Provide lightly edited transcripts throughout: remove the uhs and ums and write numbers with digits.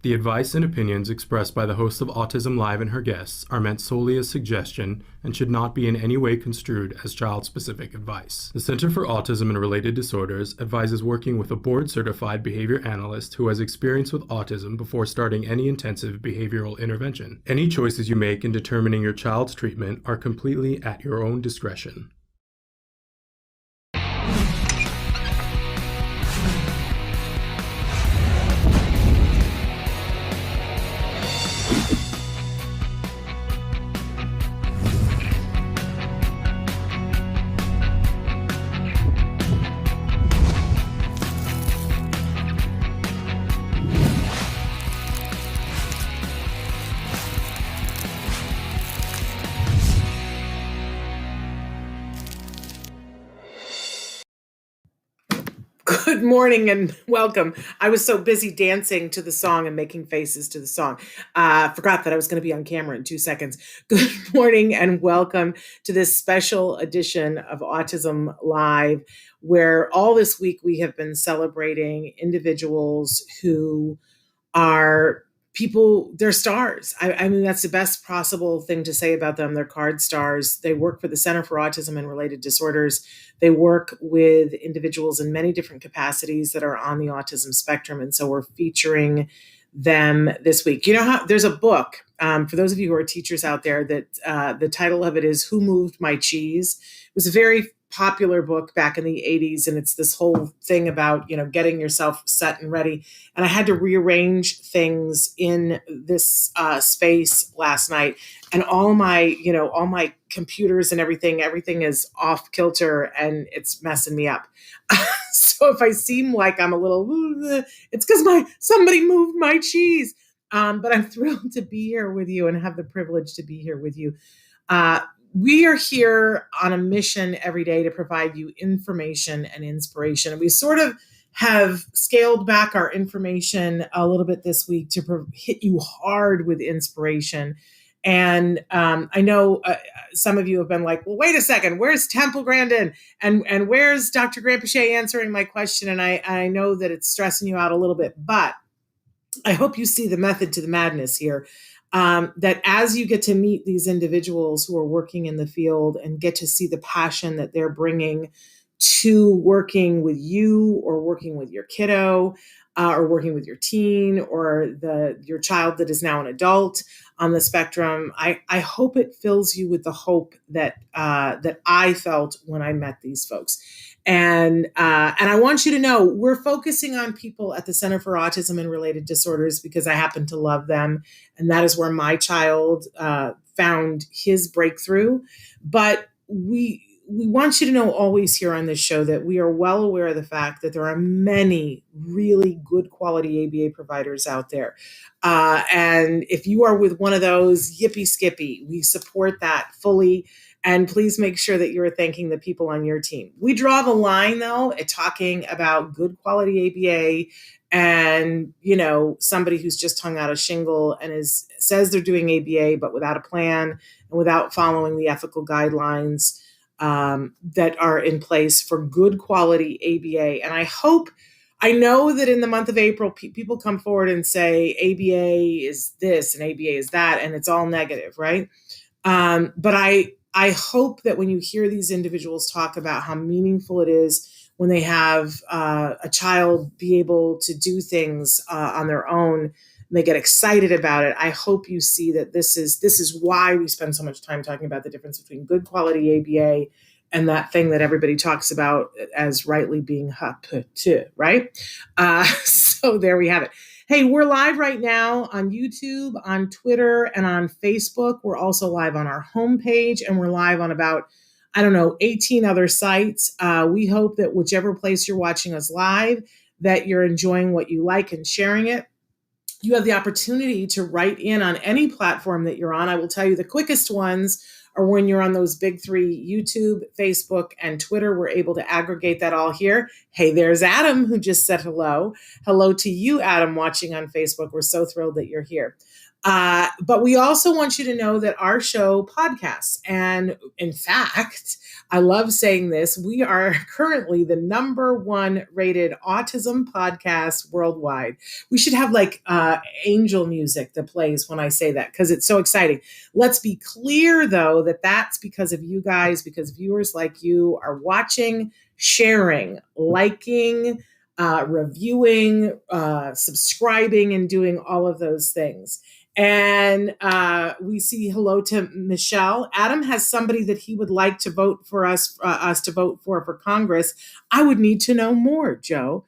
The advice and opinions expressed by the host of Autism Live and her guests are meant solely as suggestion and should not be in any way construed as child-specific advice. The Center for Autism and Related Disorders advises working with a board-certified behavior analyst who has experience with autism before starting any intensive behavioral intervention. Any choices you make in determining your child's treatment are completely at your own discretion. Good morning and welcome. I was so busy dancing to the song and making faces to the song. Forgot that I was going to be on camera in 2 seconds. Good morning and welcome to this special edition of Autism Live, where all this week we have been celebrating individuals who are people, they're stars. I mean, that's the best possible thing to say about them. They're card stars. They work for the Center for Autism and Related Disorders. They work with individuals in many different capacities that are on the autism spectrum. And so we're featuring them this week. You know how there's a book, for those of you who are teachers out there, that the title of it is Who Moved My Cheese? It was a very popular book back in the 80s. And it's this whole thing about, getting yourself set and ready. And I had to rearrange things in this space last night. And all my computers and everything is off kilter and it's messing me up. So if I seem like I'm a little, it's because somebody moved my cheese. But I'm thrilled to be here with you and have the privilege to be here with you. We are here on a mission every day to provide you information and inspiration. We sort of have scaled back our information a little bit this week to hit you hard with inspiration. And I know some of you have been like, well, wait a second, where's Temple Grandin? And where's Dr. Grandpichet answering my question? And I know that it's stressing you out a little bit, but I hope you see the method to the madness here. That as you get to meet these individuals who are working in the field and get to see the passion that they're bringing to working with you or working with your kiddo or working with your teen or your child that is now an adult on the spectrum, I hope it fills you with the hope that I felt when I met these folks. And I want you to know we're focusing on people at the Center for Autism and Related Disorders because I happen to love them. And that is where my child found his breakthrough. But we want you to know always here on this show that we are well aware of the fact that there are many really good quality ABA providers out there. And if you are with one of those, yippee skippy, we support that fully. And please make sure that you're thanking the people on your team. We draw the line, though, at talking about good quality ABA and, somebody who's just hung out a shingle and says they're doing ABA, but without a plan and without following the ethical guidelines that are in place for good quality ABA. And I know that in the month of April, people come forward and say ABA is this and ABA is that, and it's all negative, right? But I hope that when you hear these individuals talk about how meaningful it is when they have a child be able to do things on their own, and they get excited about it, I hope you see that this is why we spend so much time talking about the difference between good quality ABA and that thing that everybody talks about as rightly being right? So there we have it. Hey, we're live right now on YouTube, on Twitter, and on Facebook. We're also live on our homepage, and we're live on about, 18 other sites. We hope that whichever place you're watching us live, that you're enjoying what you like and sharing it. You have the opportunity to write in on any platform that you're on. I will tell you the quickest ones are when you're on those big three, YouTube, Facebook, and Twitter. We're able to aggregate that all here. Hey, there's Adam who just said hello. Hello to you, Adam, watching on Facebook. We're so thrilled that you're here. But we also want you to know that our show podcasts. And in fact, I love saying this, we are currently the #1 rated autism podcast worldwide. We should have like angel music that plays when I say that because it's so exciting. Let's be clear, though, that that's because of you guys, because viewers like you are watching, sharing, liking, reviewing, subscribing, and doing all of those things. And we see hello to Michelle. Adam has somebody that he would like to vote for us to vote for Congress. I would need to know more, Joe.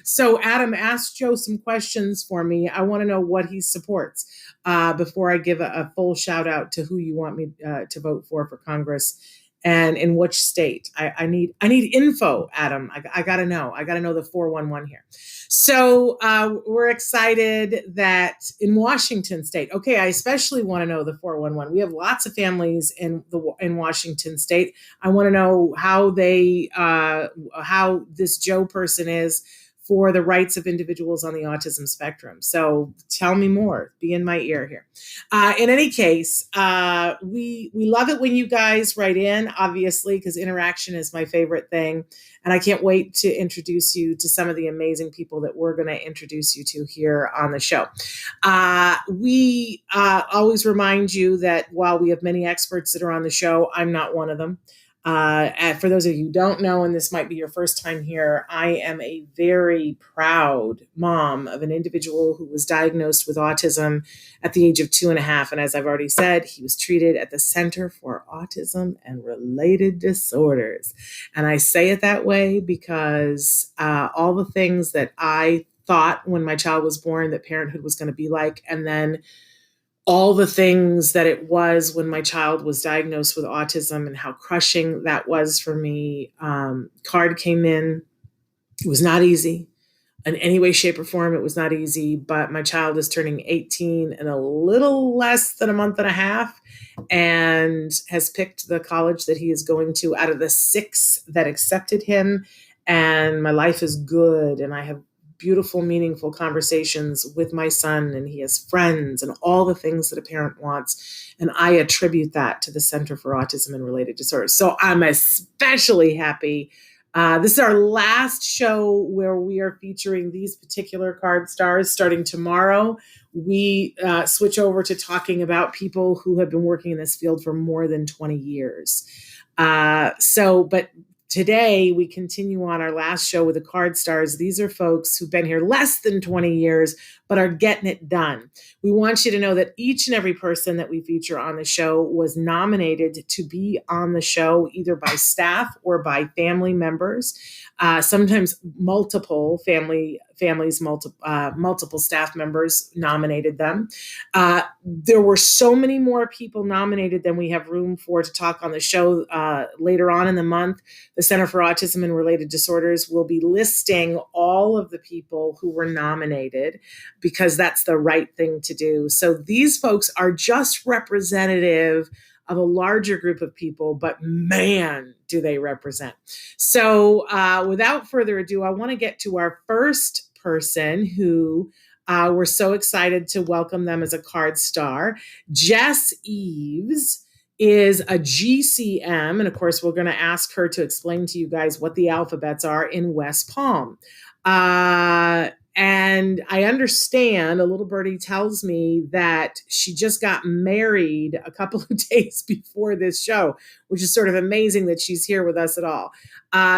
So Adam, ask Joe some questions for me. I want to know what he supports before I give a full shout out to who you want me to vote for Congress and in which state. I need info, Adam. I got to know. I got to know the 411 here. So we're excited that in Washington State. Okay, I especially want to know the 411. We have lots of families in Washington State. I want to know how how this Joe person is for the rights of individuals on the autism spectrum. So tell me more. Be in my ear here. In any case, we love it when you guys write in, obviously, because interaction is my favorite thing. And I can't wait to introduce you to some of the amazing people that we're going to introduce you to here on the show. We always remind you that while we have many experts that are on the show, I'm not one of them. And for those of you who don't know, and this might be your first time here, I am a very proud mom of an individual who was diagnosed with autism at the age of 2.5. And as I've already said, he was treated at the Center for Autism and Related Disorders. And I say it that way because all the things that I thought when my child was born that parenthood was going to be like, and then all the things that it was when my child was diagnosed with autism and how crushing that was for me. Card came in. It was not easy in any way, shape, or form. It was not easy, but my child is turning 18 in a little less than a month and a half and has picked the college that he is going to out of the 6 that accepted him. And my life is good. And I have beautiful, meaningful conversations with my son, and he has friends and all the things that a parent wants. And I attribute that to the Center for Autism and Related Disorders. So I'm especially happy. This is our last show where we are featuring these particular card stars. Starting tomorrow, we switch over to talking about people who have been working in this field for more than 20 years. But today, we continue on our last show with the card stars. These are folks who've been here less than 20 years, but are getting it done. We want you to know that each and every person that we feature on the show was nominated to be on the show, either by staff or by family members. Sometimes multiple multiple staff members nominated them. There were so many more people nominated than we have room for to talk on the show. Later on in the month, the Center for Autism and Related Disorders will be listing all of the people who were nominated because that's the right thing to do. So these folks are just representative of a larger group of people, but man, do they represent. So without further ado, I want to get to our first person who we're so excited to welcome them as a card star. Jess Eaves is a GCM, and of course, we're going to ask her to explain to you guys what the alphabets are in West Palm. And I understand, a little birdie tells me that she just got married a couple of days before this show, which is sort of amazing that she's here with us at all.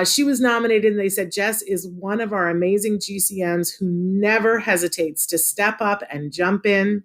She was nominated, and they said Jess is one of our amazing GCMs who never hesitates to step up and jump in.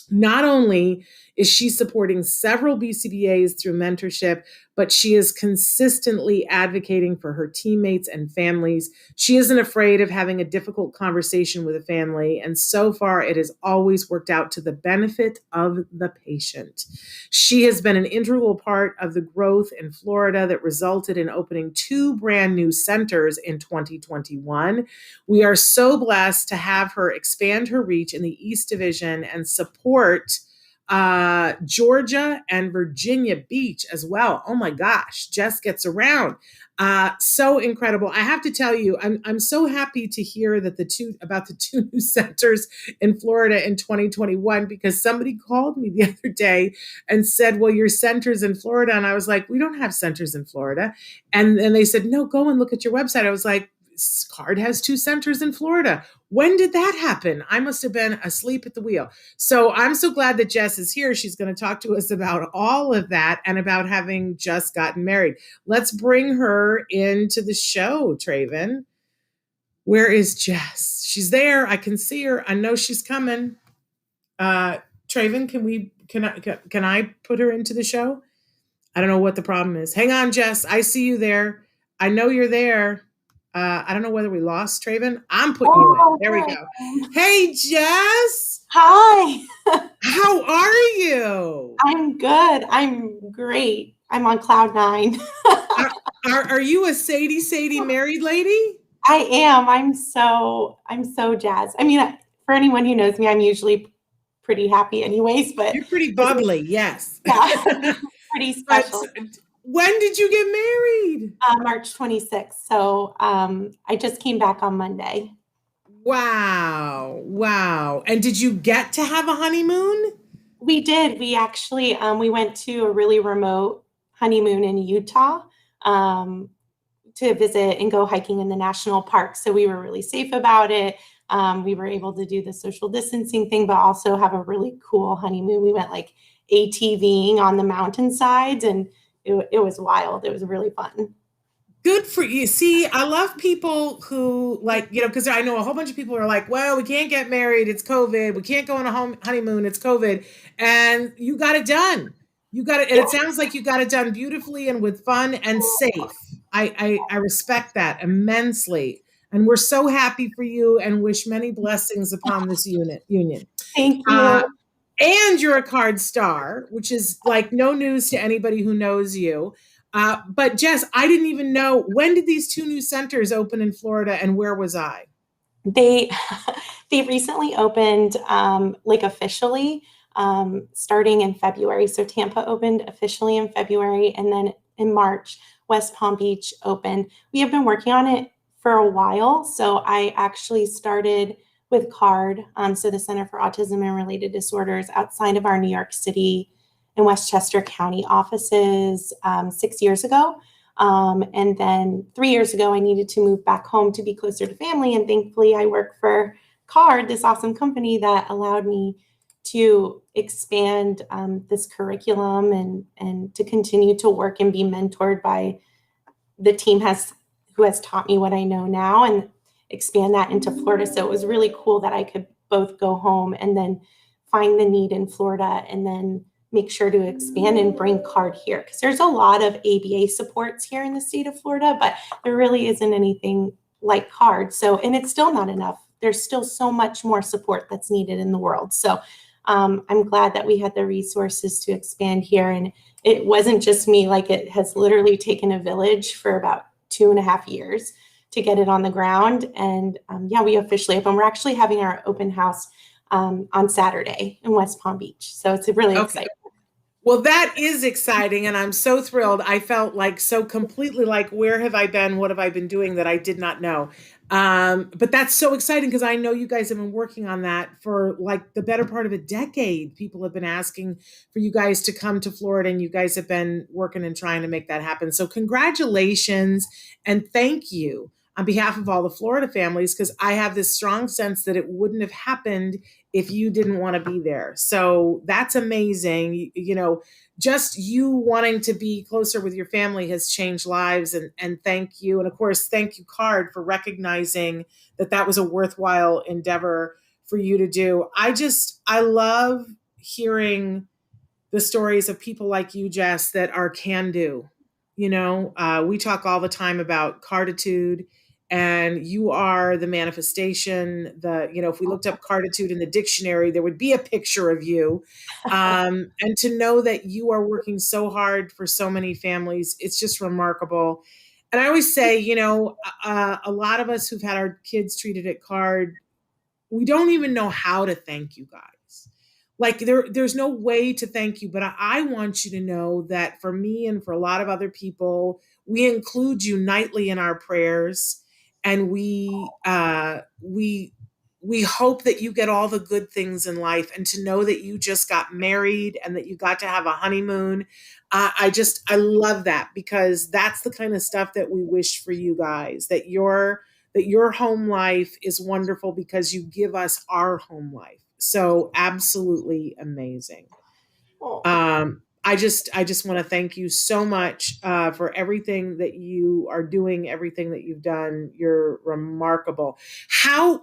Not only is she supporting several BCBAs through mentorship, but she is consistently advocating for her teammates and families. She isn't afraid of having a difficult conversation with a family, and so far it has always worked out to the benefit of the patient. She has been an integral part of the growth in Florida that resulted in opening 2 brand new centers in 2021. We are so blessed to have her expand her reach in the East Division and support Georgia and Virginia Beach as well. Oh my gosh, Jess gets around. So incredible. I have to tell you, I'm so happy to hear that the two new centers in Florida in 2021, because somebody called me the other day and said, well, your center's in Florida. And I was like, we don't have centers in Florida. And then they said, no, go and look at your website. I was like, CARD has two centers in Florida. When did that happen? I must have been asleep at the wheel. So I'm so glad that Jess is here. She's going to talk to us about all of that and about having just gotten married. Let's bring her into the show, Traven. Where is Jess? She's there. I can see her. I know she's coming. Traven, can I put her into the show? I don't know what the problem is. Hang on, Jess. I see you there. I know you're there. I don't know whether we lost Traven. I'm putting you in. There we go. Hey, Jess. Hi. How are you? I'm good. I'm great. I'm on cloud nine. Are you a Sadie married lady? I am. I'm so jazzed. I mean, for anyone who knows me, I'm usually pretty happy anyways, but you're pretty bubbly. Yes. Yeah. Pretty special. When did you get married? March 26th. So I just came back on Monday. Wow. And did you get to have a honeymoon? We did. We actually, we went to a really remote honeymoon in Utah to visit and go hiking in the national park. So we were really safe about it. We were able to do the social distancing thing, but also have a really cool honeymoon. We went like ATVing on the mountainsides, and it was wild. It was really fun. Good for you. See, I love people who because I know a whole bunch of people are like, well, we can't get married. It's COVID. We can't go on a honeymoon. It's COVID. And you got it done. You got it. And it sounds like you got it done beautifully and with fun and safe. I respect that immensely. And we're so happy for you and wish many blessings upon this union. Thank you. And you're a card star, which is like no news to anybody who knows you. But Jess, I didn't even know, when did these two new centers open in Florida and where was I? They recently opened officially starting in February. So Tampa opened officially in February, and then in March, West Palm Beach opened. We have been working on it for a while. So I actually started with CARD, so the Center for Autism and Related Disorders, outside of our New York City and Westchester County offices 6 years ago. And then 3 years ago, I needed to move back home to be closer to family. And thankfully, I work for CARD, this awesome company that allowed me to expand this curriculum and to continue to work and be mentored by the team who has taught me what I know now, and expand that into Florida. So it was really cool that I could both go home and then find the need in Florida and then make sure to expand and bring CARD here. Because there's a lot of ABA supports here in the state of Florida, but there really isn't anything like CARD. So, and it's still not enough. There's still so much more support that's needed in the world. So I'm glad that we had the resources to expand here. And it wasn't just me, like it has literally taken a village for about 2.5 years to get it on the ground. And we officially open. We're actually having our open house on Saturday in West Palm Beach. So it's really exciting. Well, that is exciting. And I'm so thrilled. I felt like so completely like, where have I been? What have I been doing that I did not know? But that's so exciting because I know you guys have been working on that for like the better part of a decade. People have been asking for you guys to come to Florida, and you guys have been working and trying to make that happen. So congratulations and thank you on behalf of all the Florida families, because I have this strong sense that it wouldn't have happened if you didn't want to be there. So that's amazing. You know, just you wanting to be closer with your family has changed lives. And thank you. And of course, thank you, CARD, for recognizing that that was a worthwhile endeavor for you to do. I love hearing the stories of people like you, Jess, that are can do. You know, we talk all the time about carditude, and you are the manifestation. If we looked up carditude in the dictionary, there would be a picture of you. And to know that you are working so hard for so many families, it's just remarkable. And I always say, a lot of us who've had our kids treated at CARD, we don't even know how to thank you guys. like there's no way to thank you, but I want you to know that for me and for a lot of other people, we include you nightly in our prayers, and we hope that you get all the good things in life, and to know that you just got married and that you got to have a honeymoon. I love that, because that's the kind of stuff that we wish for you guys, that your home life is wonderful because you give us our home life. So absolutely amazing. Well, I just want to thank you so much for everything that you are doing, everything that you've done. You're remarkable. How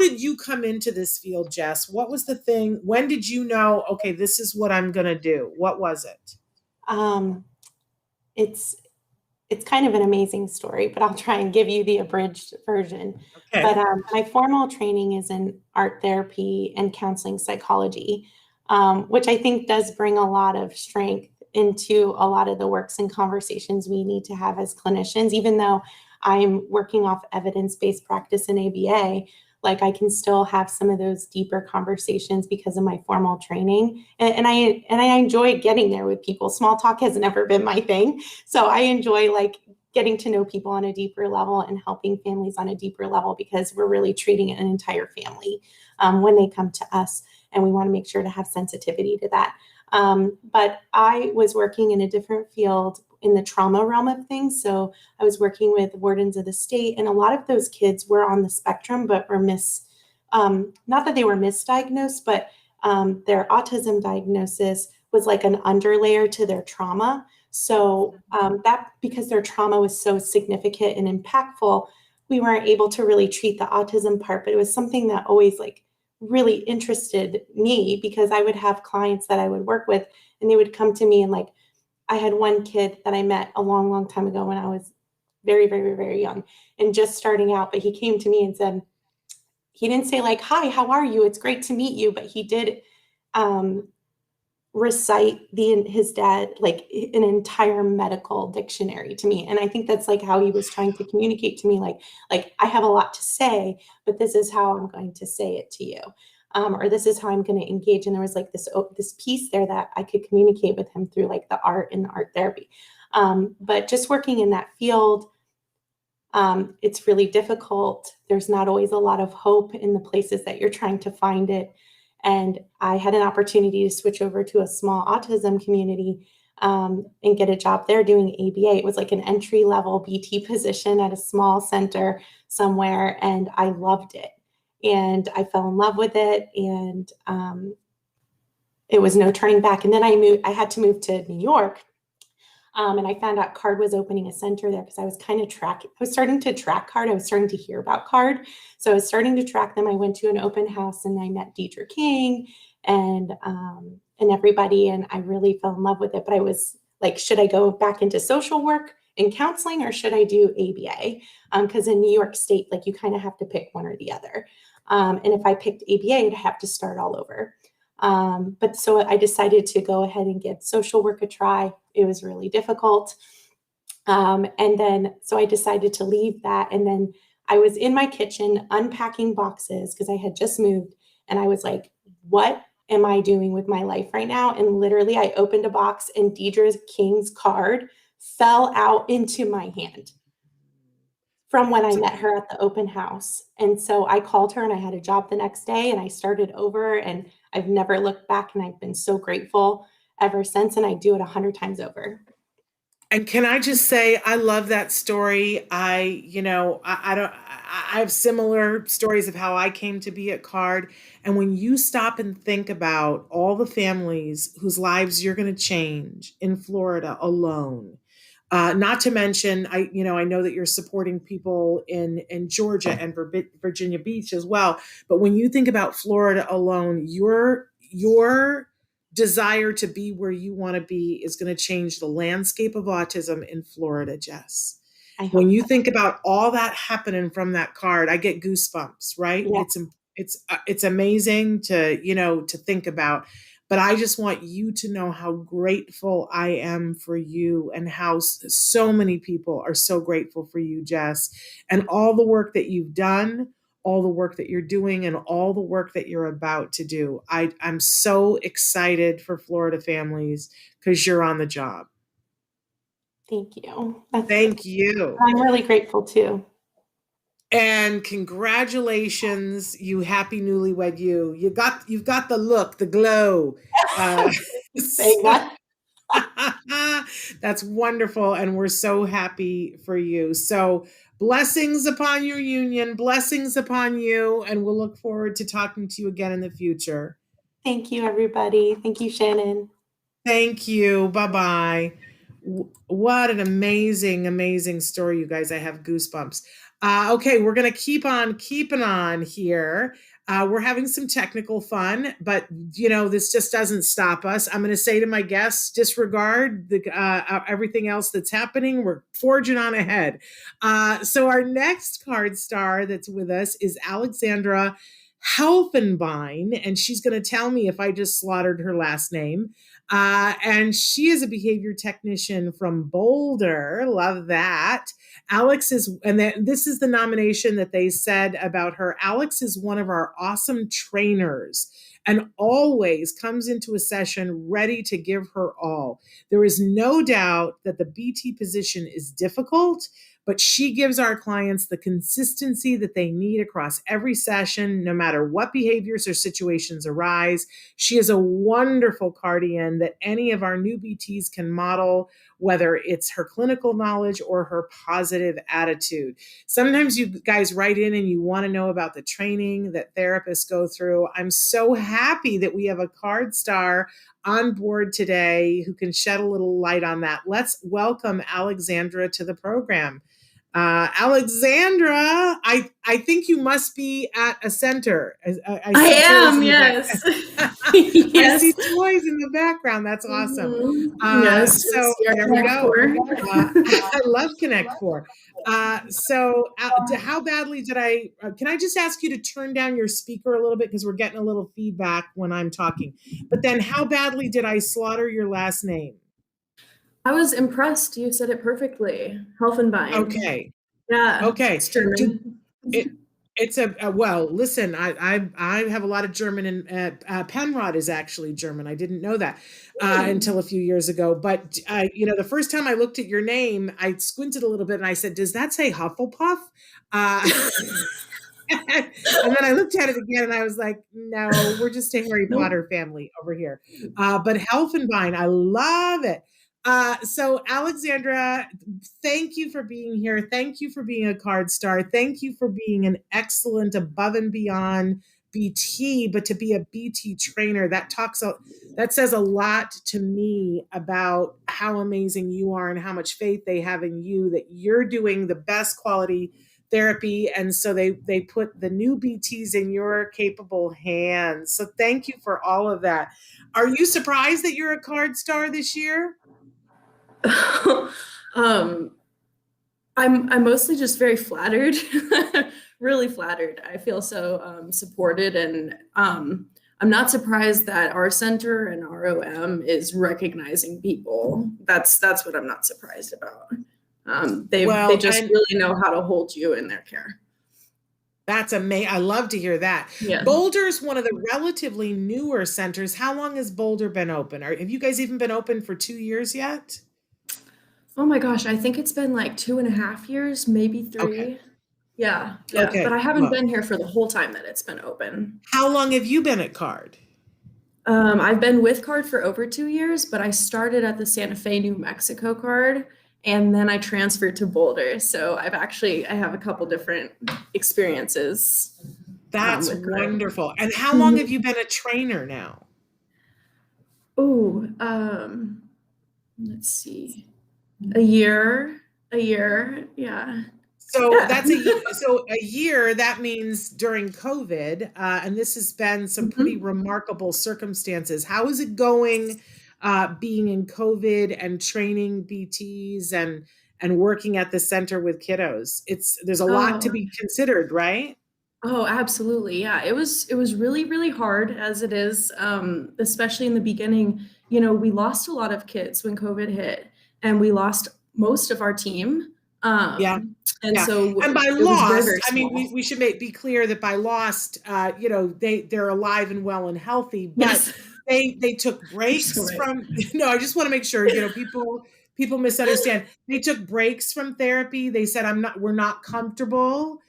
did you come into this field, Jess? What was the thing? When did you know, okay, this is what I'm going to do? What was it? um, it's it's kind of an amazing story, but I'll try and give you the abridged version. Okay. But my formal training is in art therapy and counseling psychology, which I think does bring a lot of strength into a lot of the works and conversations we need to have as clinicians. Even though I'm working off evidence-based practice in ABA, like I can still have some of those deeper conversations because of my formal training. And I enjoy getting there with people. Small talk has never been my thing. So I enjoy like getting to know people on a deeper level and helping families on a deeper level, because we're really treating an entire family when they come to us. And we want to make sure to have sensitivity to that. But I was working in a different field in the trauma realm of things. So I was working with wardens of the state, and a lot of those kids were on the spectrum, but were not that they were misdiagnosed, but their autism diagnosis was like an underlayer to their trauma. So that, because their trauma was so significant and impactful, we weren't able to really treat the autism part, but it was something that always like really interested me, because I would have clients that I would work with, and they would come to me, and like I had one kid that I met a long, long time ago when I was very, very, very young and just starting out, but he came to me and said, he didn't say like, "Hi, how are you? It's great to meet you," but he did um, recite his dad like an entire medical dictionary to me. And I think that's like how he was trying to communicate to me, like I have a lot to say, but this is how I'm going to say it to you. Or this is how I'm going to engage. And there was like this piece there that I could communicate with him through like the art and the art therapy. But just working in that field, it's really difficult. There's not always a lot of hope in the places that you're trying to find it. And I had an opportunity to switch over to a small autism community and get a job there doing ABA. It was like an entry level BT position at a small center somewhere, and I loved it. And I fell in love with it, and it was no turning back. And then I had to move to New York. And I found out CARD was opening a center there, because I was starting to track CARD. I was starting to hear about CARD. So I was starting to track them. I went to an open house and I met Deidre King and everybody, and I really fell in love with it. But I was like, should I go back into social work and counseling, or should I do ABA? Because in New York State, like you kind of have to pick one or the other. And if I picked ABA, I'd have to start all over. But so I decided to go ahead and give social work a try. It was really difficult. And then, so I decided to leave that. And then I was in my kitchen unpacking boxes because I had just moved. And I was like, what am I doing with my life right now? And literally I opened a box and Deidre King's card fell out into my hand from when I met her at the open house. And so I called her and I had a job the next day and I started over, and I've never looked back, and I've been so grateful ever since. And I do it 100 times over. And can I just say, I love that story. I have similar stories of how I came to be at CARD. And when you stop and think about all the families whose lives you're going to change in Florida alone, not to mention, I know that you're supporting people in Georgia and Virginia Beach as well. But when you think about Florida alone, your desire to be where you want to be is going to change the landscape of autism in Florida, Jess. When you think about all that happening from that card, I get goosebumps, right? Yeah. It's amazing to think about. But I just want you to know how grateful I am for you, and how so many people are so grateful for you, Jess, and all the work that you've done, all the work that you're doing and all the work that you're about to do. I'm so excited for Florida families because you're on the job. Thank you. Thank you. I'm really grateful too. And congratulations, you happy newlywed you. You've got the look, the glow. That's wonderful, and we're so happy for you. So blessings upon your union, blessings upon you, and we'll look forward to talking to you again in the future. Thank you, everybody. Thank you, Shannon. Thank you. Bye-bye. What an amazing, amazing story, you guys. I have goosebumps. Okay, we're going to keep on keeping on here. We're having some technical fun, but this just doesn't stop us. I'm going to say to my guests, disregard everything else that's happening. We're forging on ahead. So our next card star that's with us is Alexandra Halpenbyne, and she's going to tell me if I just slaughtered her last name. And she is a behavior technician from Boulder. Love that. Alex is, and this is the nomination that they said about her. Alex is one of our awesome trainers and always comes into a session ready to give her all. There is no doubt that the BT position is difficult, but she gives our clients the consistency that they need across every session, no matter what behaviors or situations arise. She is a wonderful guardian that any of our new BTs can model, whether it's her clinical knowledge or her positive attitude. Sometimes you guys write in and you want to know about the training that therapists go through. I'm so happy that we have a card star on board today who can shed a little light on that. Let's welcome Alexandra to the program. Alexandra, I think you must be at a center. I am, yes. Yes. I see toys in the background. That's awesome. Yes. So there we go. I love Connect 4. So how badly did can I just ask you to turn down your speaker a little bit because we're getting a little feedback when I'm talking. But then how badly did I slaughter your last name? I was impressed. You said it perfectly. Helfenbein. Okay. Yeah. Okay. It's German. It's well, listen, I have a lot of German, and Penrod is actually German. I didn't know that until a few years ago. But, the first time I looked at your name, I squinted a little bit and I said, does that say Hufflepuff? And then I looked at it again and I was like, no, we're just a Harry Potter family over here. But Helfenbein, I love it. So Alexandra, thank you for being here. Thank you for being a card star. Thank you for being an excellent above and beyond BT, but to be a BT trainer, that says a lot to me about how amazing you are and how much faith they have in you, that you're doing the best quality therapy. And so they put the new BTs in your capable hands. So thank you for all of that. Are you surprised that you're a card star this year? I'm mostly just very flattered, really flattered. I feel so supported, and I'm not surprised that our center and ROM is recognizing people. That's what I'm not surprised about. They just really know how to hold you in their care. That's amazing. I love to hear that. Yeah. Boulder's one of the relatively newer centers. How long has Boulder been open? Have you guys even been open for 2 years yet? Oh my gosh, I think it's been like 2.5 years, maybe 3. Okay. Yeah. Okay. But I haven't been here for the whole time that it's been open. How long have you been at CARD? I've been with CARD for over 2 years, but I started at the Santa Fe, New Mexico CARD, and then I transferred to Boulder. So I have a couple different experiences. That's wonderful. And how long have you been a trainer now? Oh, let's see. A year, yeah. So that's a year. That means during COVID, and this has been some pretty remarkable circumstances. How is it going, being in COVID and training BTs and working at the center with kiddos? There's a lot to be considered, right? Oh, absolutely, yeah. It was really, really hard, as it is, especially in the beginning. We lost a lot of kids when COVID hit. And we lost most of our team. And Yeah. so And by it was lost, very, very I mean, small. we should be clear that by lost, they're alive and well and healthy, but Yes. they took You're breaks so right. from, no, I just want to make sure, people misunderstand. They took breaks from therapy. They said, we're not comfortable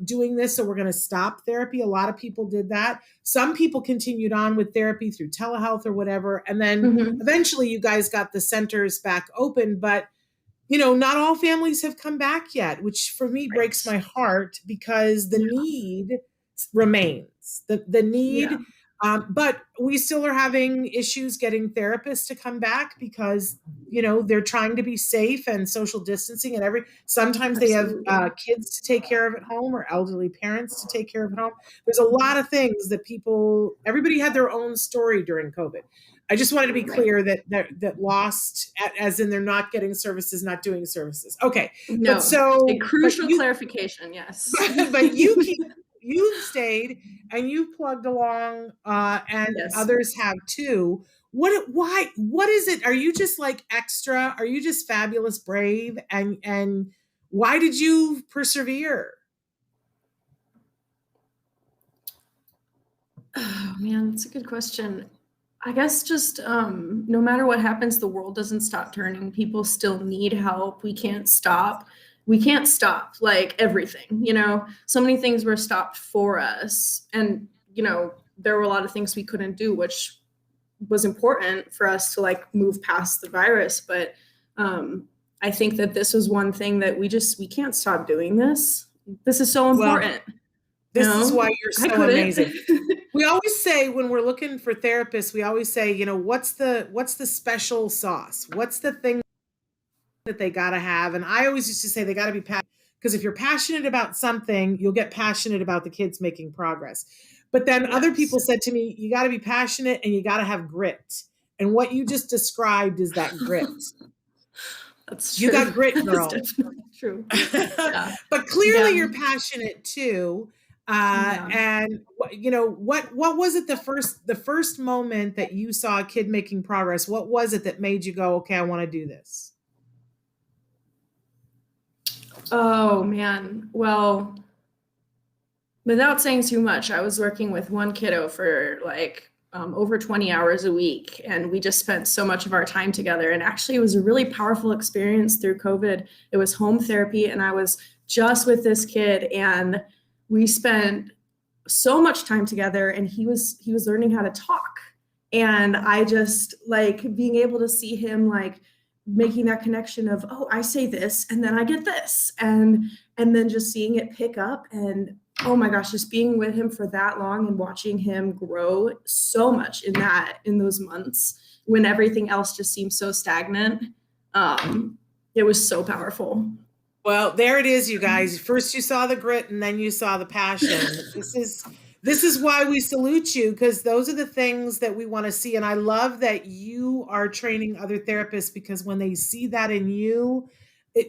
doing this, so we're going to stop therapy. A lot of people did that. Some people continued on with therapy through telehealth or whatever. And then Mhm. eventually you guys got the centers back open, but not all families have come back yet, which for me breaks Right. my heart because the need remains. The Yeah. need, but we still are having issues getting therapists to come back because they're trying to be safe and social distancing and sometimes they have Absolutely. kids to take care of at home or elderly parents to take care of at home. There's a lot of things that everybody had their own story during COVID. I just wanted to be Right. clear that lost, as in they're not getting services, not doing services. Okay, No, a but crucial you, clarification, yes. but you've stayed and you've plugged along, and Yes. others have too. What is it? Are you just like extra? Are you just fabulous, brave, and why did you persevere? Oh man, that's a good question. I guess just no matter what happens, the world doesn't stop turning. People still need help. We can't stop. We can't stop like everything, So many things were stopped for us. And, there were a lot of things we couldn't do, which was important for us to like move past the virus. But I think that this was one thing that we can't stop doing this. This is so Well, important. this is why you're I so couldn't. amazing. We always say when we're looking for therapists, we always say, what's the special sauce? What's the thing that they got to have? And I always used to say they got to be passionate, because if you're passionate about something, you'll get passionate about the kids making progress. But then other people said to me, you got to be passionate and you got to have grit. And what you just described is that grit. That's true. You got grit, girl. That's definitely true. Yeah. But clearly Yeah. you're passionate too. Yeah. And what was it the first moment that you saw a kid making progress? What was it that made you go, okay, I want to do this? Oh man. Well, without saying too much, I was working with one kiddo for like over 20 hours a week, and we just spent so much of our time together. And actually, it was a really powerful experience through COVID. It was home therapy, and I was just with this kid, and we spent so much time together. And he was learning how to talk, and I just like being able to see him like making that connection of, oh, I say this and then I get this, and then just seeing it pick up. And oh my gosh, just being with him for that long and watching him grow so much in those months when everything else just seemed so stagnant. It was so powerful. Well, there it is, you guys. First you saw the grit and then you saw the passion. This is why we salute you, because those are the things that we want to see. And I love that you are training other therapists, because when they see that in you,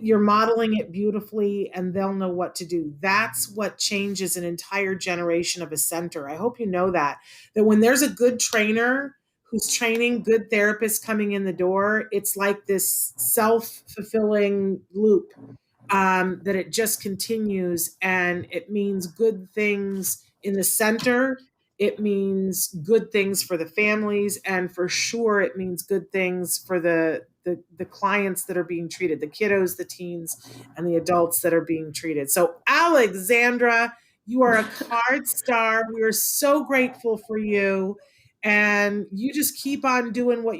you're modeling it beautifully and they'll know what to do. That's what changes an entire generation of a center. I hope you know that when there's a good trainer who's training good therapists coming in the door, it's like this self-fulfilling loop, that it just continues, and it means good things in the center. It means good things for the families, and for sure it means good things for the clients that are being treated, the kiddos, the teens, and the adults that are being treated. So Alexandra, you are a card star. We are so grateful for you, and you just keep on doing what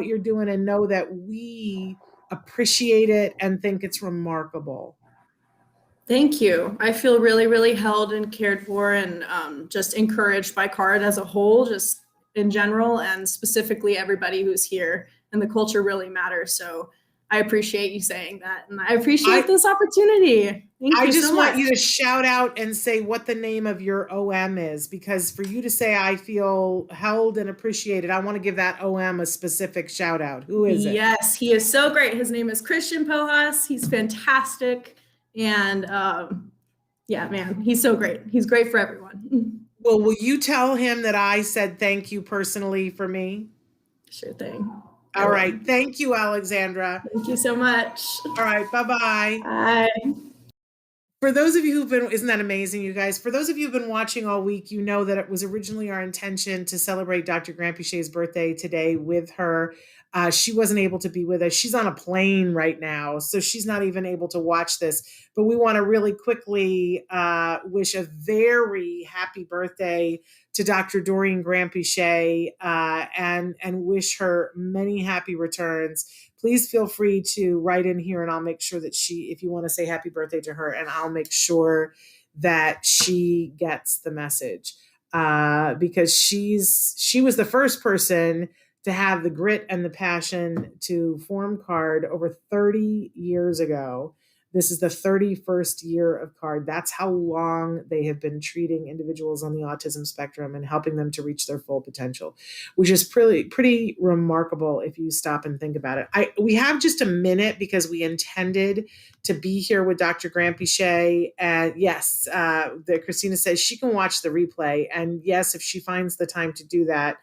you're doing, and know that we appreciate it and think it's remarkable. Thank you. I feel really, really held and cared for, and just encouraged by CARD as a whole, just in general, and specifically everybody who's here. And the culture really matters. So I appreciate you saying that. And I appreciate this opportunity. Thank you I just so want much. you to shout out and say what the name of your OM is, because for you to say, I feel held and appreciated, I want to give that OM a specific shout out. Who is it? Yes, he is so great. His name is Christian Pojas. He's fantastic. And yeah, man, he's so great. He's great for everyone. Well, will you tell him that I said thank you personally for me? Sure thing. All right. Thank you, Alexandra. Thank you so much. All right. Bye-bye. Bye. For those of you who've been, isn't that amazing, you guys? For those of you who've been watching all week, you know that it was originally our intention to celebrate Dr. Granpeesheh's birthday today with her. She wasn't able to be with us. She's on a plane right now, so she's not even able to watch this. But we want to really quickly wish a very happy birthday to Dr. Doreen Granpeesheh and wish her many happy returns. Please feel free to write in here and I'll make sure that if you want to say happy birthday to her, and I'll make sure that she gets the message because she was the first person to have the grit and the passion to form CARD over 30 years ago. This is the 31st year of CARD. That's how long they have been treating individuals on the autism spectrum and helping them to reach their full potential, which is pretty remarkable if you stop and think about it. We have just a minute because we intended to be here with Dr. Granpeesheh. And yes, Christina says she can watch the replay. And yes, if she finds the time to do that,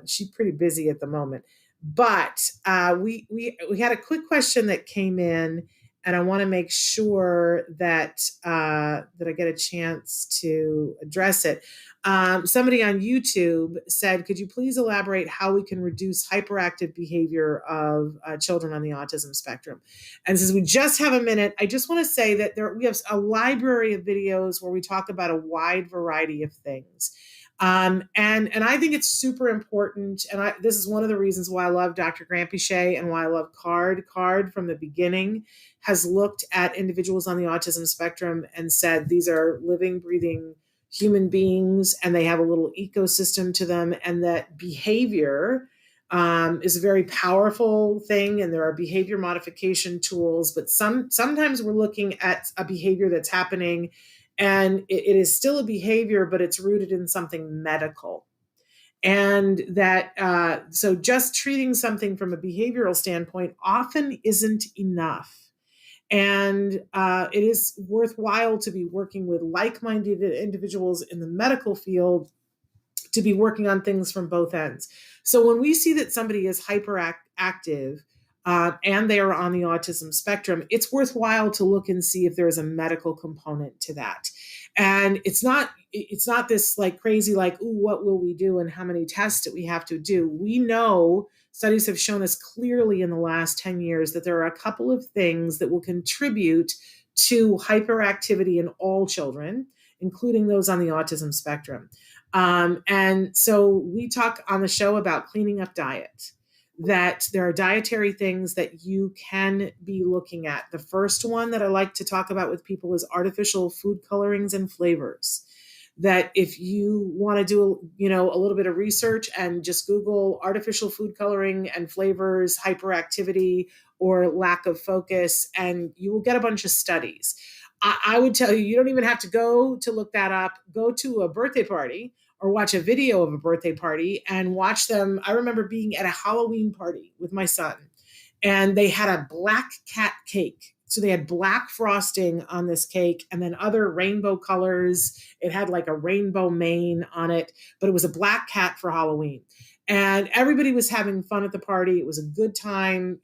she's pretty busy at the moment. But we had a quick question that came in, and I want to make sure that I get a chance to address it. Somebody on YouTube said, could you please elaborate how we can reduce hyperactive behavior of children on the autism spectrum? And since we just have a minute, I just want to say that we have a library of videos where we talk about a wide variety of things. And I think it's super important. And this is one of the reasons why I love Dr. Granpeesheh and why I love CARD. CARD from the beginning has looked at individuals on the autism spectrum and said, these are living, breathing human beings, and they have a little ecosystem to them, and that behavior is a very powerful thing, and there are behavior modification tools, but sometimes we're looking at a behavior that's happening and it is still a behavior, but it's rooted in something medical. And that, so just treating something from a behavioral standpoint often isn't enough. And it is worthwhile to be working with like-minded individuals in the medical field to be working on things from both ends. So when we see that somebody is hyperactive and they are on the autism spectrum, it's worthwhile to look and see if there is a medical component to that. And it's not this like crazy, like, ooh, what will we do and how many tests do we have to do? We know studies have shown us clearly in the last 10 years that there are a couple of things that will contribute to hyperactivity in all children, including those on the autism spectrum. And so we talk on the show about cleaning up diet, that there are dietary things that you can be looking at. The first one that I like to talk about with people is artificial food colorings and flavors. That if you want to do, a little bit of research and just Google artificial food coloring and flavors, hyperactivity, or lack of focus, and you will get a bunch of studies. I would tell you, you don't even have to go to look that up. Go to a birthday party or watch a video of a birthday party and watch them. I remember being at a Halloween party with my son, and they had a black cat cake. So they had black frosting on this cake and then other rainbow colors. It had like a rainbow mane on it, but it was a black cat for Halloween. And everybody was having fun at the party. It was a good time,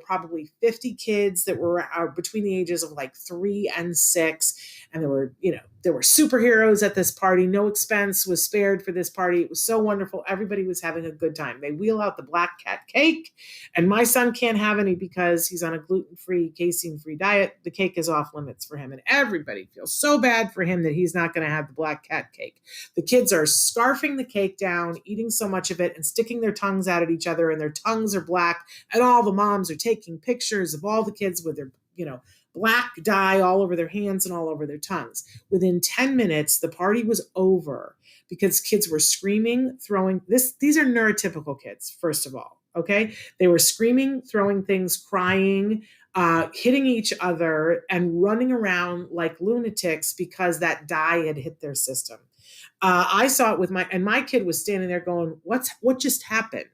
probably 50 kids that were between the ages of like 3 and 6. And there were superheroes at this party. No expense was spared for this party. It was so wonderful. Everybody was having a good time. They wheel out the black cat cake, and my son can't have any because he's on a gluten-free, casein-free diet. The cake is off limits for him, and everybody feels so bad for him that he's not going to have the black cat cake. The kids are scarfing the cake down, eating so much of it, and sticking their tongues out at each other, and their tongues are black, and all the moms are taking pictures of all the kids with their, black dye all over their hands and all over their tongues. Within 10 minutes, the party was over because kids were screaming, throwing this. These are neurotypical kids, first of all. Okay. They were screaming, throwing things, crying, hitting each other and running around like lunatics because that dye had hit their system. I saw it with my kid was standing there going, what just happened?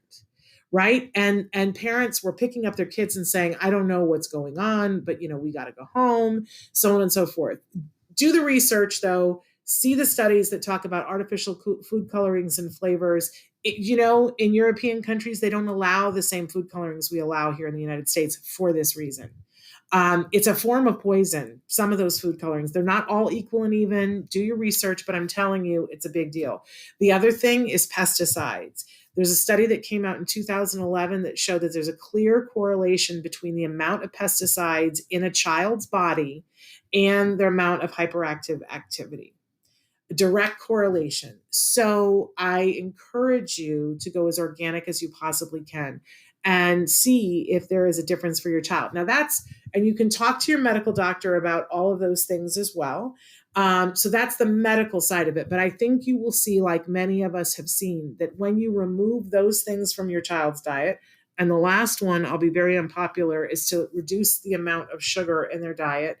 Right. And parents were picking up their kids and saying, I don't know what's going on, but, we got to go home, so on and so forth. Do the research, though. See the studies that talk about artificial food colorings and flavors. In European countries, they don't allow the same food colorings we allow here in the United States for this reason. It's a form of poison, some of those food colorings. They're not all equal and even. Do your research, but I'm telling you, it's a big deal. The other thing is pesticides. There's a study that came out in 2011 that showed that there's a clear correlation between the amount of pesticides in a child's body and their amount of hyperactive activity. A direct correlation. So I encourage you to go as organic as you possibly can and see if there is a difference for your child. Now and you can talk to your medical doctor about all of those things as well. So that's the medical side of it. But I think you will see, like many of us have seen, that when you remove those things from your child's diet, and the last one, I'll be very unpopular, is to reduce the amount of sugar in their diet.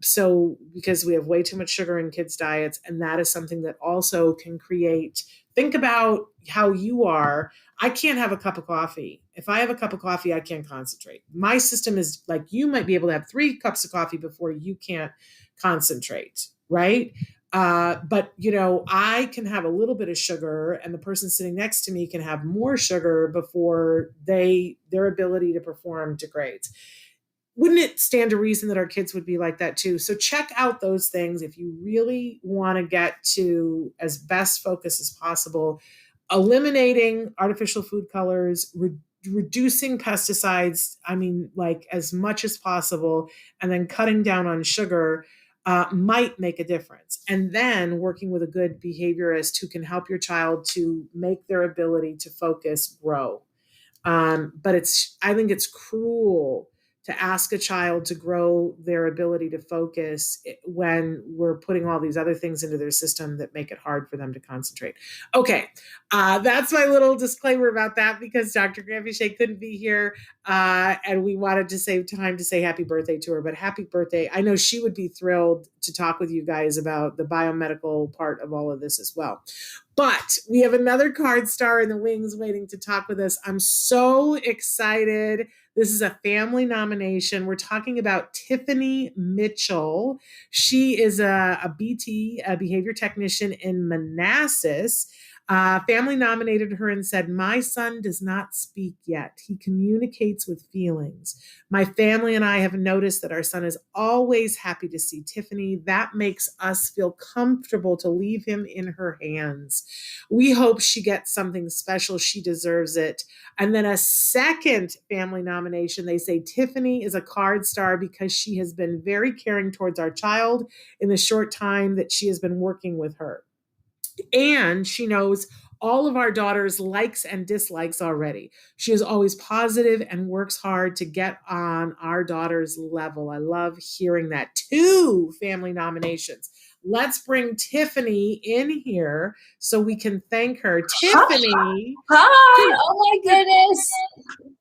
So because we have way too much sugar in kids' diets, and that is something that also can think about how you are. I can't have a cup of coffee. If I have a cup of coffee, I can't concentrate. My system is like, you might be able to have 3 cups of coffee before you can't concentrate, right? But I can have a little bit of sugar, and the person sitting next to me can have more sugar before their ability to perform degrades. Wouldn't it stand to reason that our kids would be like that too? So check out those things if you really want to get to as best focus as possible, eliminating artificial food colors, reducing pesticides, like as much as possible, and then cutting down on sugar might make a difference. And then working with a good behaviorist who can help your child to make their ability to focus grow. But I think it's cruel to ask a child to grow their ability to focus when we're putting all these other things into their system that make it hard for them to concentrate. Okay, that's my little disclaimer about that, because Dr. Granpeesheh couldn't be here, and we wanted to save time to say happy birthday to her. But happy birthday. I know she would be thrilled to talk with you guys about the biomedical part of all of this as well. But we have another card star in the wings waiting to talk with us. I'm so excited. This is a family nomination. We're talking about Tiffany Mitchell. She is a BT, a behavior technician in Manassas. Family nominated her and said, "My son does not speak yet. He communicates with feelings. My family and I have noticed that our son is always happy to see Tiffany. That makes us feel comfortable to leave him in her hands. We hope she gets something special. She deserves it." And then a second family nomination, they say Tiffany is a card star because she has been very caring towards our child in the short time that she has been working with her. And she knows all of our daughter's likes and dislikes already. She is always positive and works hard to get on our daughter's level. I love hearing that. 2 family nominations. Let's bring Tiffany in here so we can thank her. Tiffany. Hi. Oh my goodness.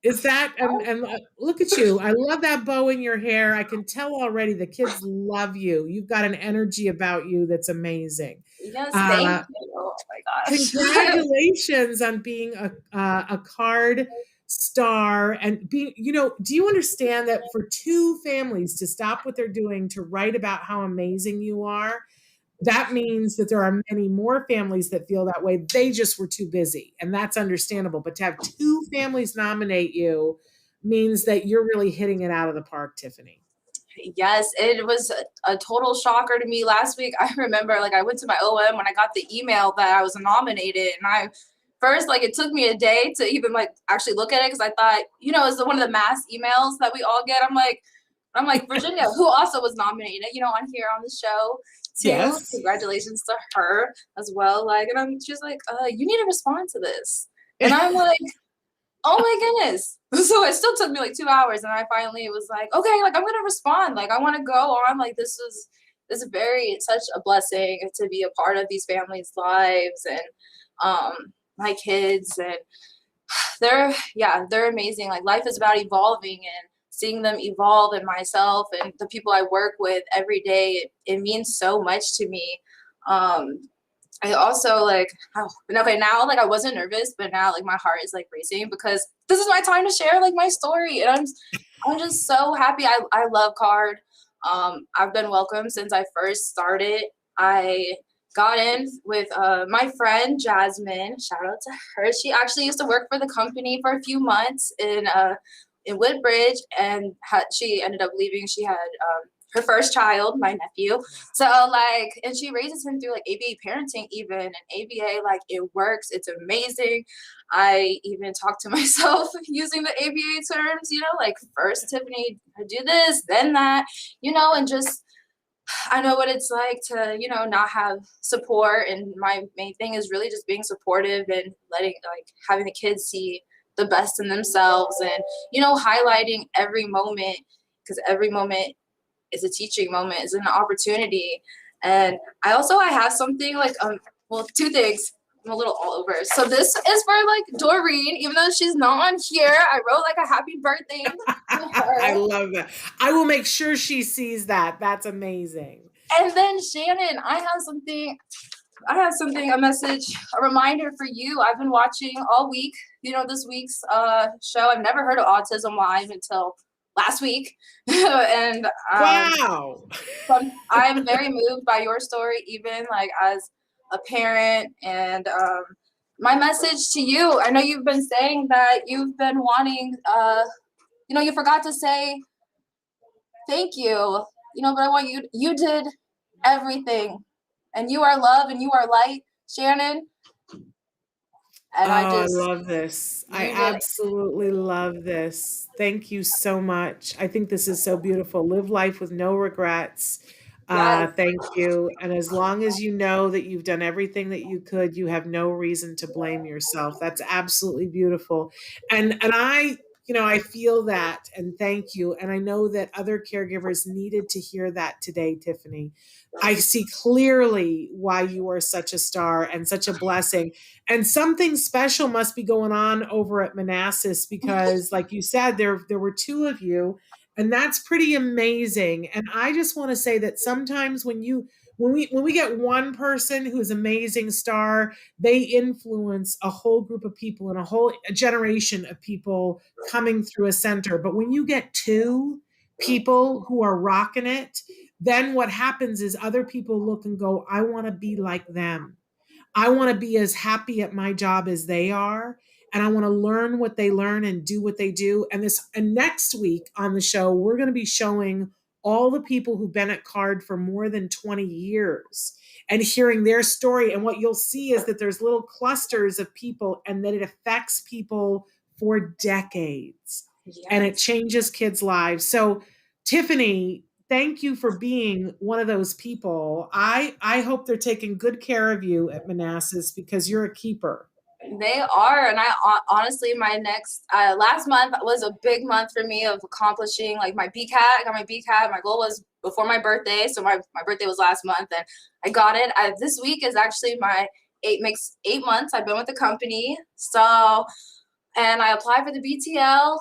Is that, and look at you. I love that bow in your hair. I can tell already the kids love you. You've got an energy about you that's amazing. Yes, thank you. Oh my gosh. Congratulations on being a card star and being, do you understand that for 2 families to stop what they're doing to write about how amazing you are, that means that there are many more families that feel that way. They just were too busy, and that's understandable. But to have 2 families nominate you means that you're really hitting it out of the park, Tiffany. Yes, it was a total shocker to me last week. I remember I went to my OM when I got the email that I was nominated, and it took me a day to even actually look at it, because I thought, it's one of the mass emails that we all get. I'm like Virginia, who also was nominated, on here on the show too. Yes. Congratulations to her as well. She's like, you need to respond to this. And I'm like, oh my goodness. So it still took me 2 hours, and I finally was like, okay, I'm going to respond. I want to go on. This is such a blessing to be a part of these families' lives, and my kids, and they're amazing. Life is about evolving, and seeing them evolve, and myself and the people I work with every day, it means so much to me. I also now I wasn't nervous, but now my heart is racing, because this is my time to share my story, and I'm just so happy. I love card. I've been welcome since I first started. I got in with my friend Jasmine. Shout out to her. She actually used to work for the company for a few months in in Woodbridge, and she ended up leaving. She had her first child, my nephew. So like, and she raises him through like ABA parenting even, and ABA, like it works. It's amazing. I even talk to myself using the ABA terms, you know, like first Tiffany, do this, then that, you know, and just, I know what it's like to, you know, not have support. And my main thing is really just being supportive and having the kids see the best in themselves, and, you know, highlighting every moment, because every moment is a teaching moment, is an opportunity. And I have something like, well, two things. I'm a little all over. So this is for like Doreen, even though she's not on here. I wrote like a happy birthday to her. I love that. I will make sure she sees that. That's amazing. And then Shannon, I have something, a message, a reminder for you. I've been watching all week, you know, this week's show. I've never heard of Autism Live until last week. And wow. I'm very moved by your story, even like as a parent. And my message to you, I know you've been saying that you've been wanting, you know, you forgot to say thank you, you know, but I want you did everything, and you are love and you are light, Shannon. And I love this. I absolutely love this. Thank you so much. I think this is so beautiful. Live life with no regrets. Yes. Thank you. And as long as you know that you've done everything that you could, you have no reason to blame yourself. That's absolutely beautiful. And I, you know, I feel that, and thank you. And I know that other caregivers needed to hear that today, Tiffany. I see clearly why you are such a star and such a blessing. And something special must be going on over at Manassas, because like you said, there were two of you, and that's pretty amazing. And I just want to say that sometimes when we get one person who's an amazing star, they influence a whole group of people and a generation of people coming through a center. But when you get two people who are rocking it, then what happens is other people look and go, I want to be like them. I want to be as happy at my job as they are. And I want to learn what they learn and do what they do. And next week on the show, we're going to be showing all the people who've been at CARD for more than 20 years and hearing their story. And what you'll see is that there's little clusters of people, and that it affects people for decades. Yes. And it changes kids' lives. So Tiffany, thank you for being one of those people. I hope they're taking good care of you at Manassas, because you're a keeper. They are. And I honestly, my next last month was a big month for me of accomplishing like my BCAT. I got my BCAT. My goal was before my birthday. So my birthday was last month, and I got it. This week is actually my 8 months I've been with the company. So, and I applied for the BTL.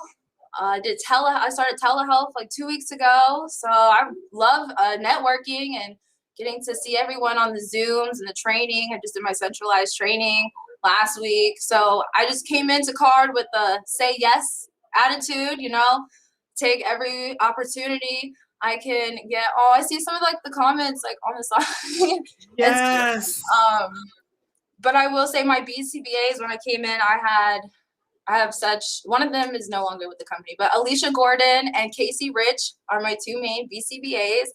I started telehealth like 2 weeks ago. So I love networking and getting to see everyone on the Zooms and the training. I just did my centralized training last week. So I just came into CARD with a say yes attitude, you know, take every opportunity I can get. Oh, I see some of like the comments like on the side. Yes. But I will say my BCBAs, when I came in, I have one of them is no longer with the company, but Alicia Gordon and Casey Rich are my two main BCBAs,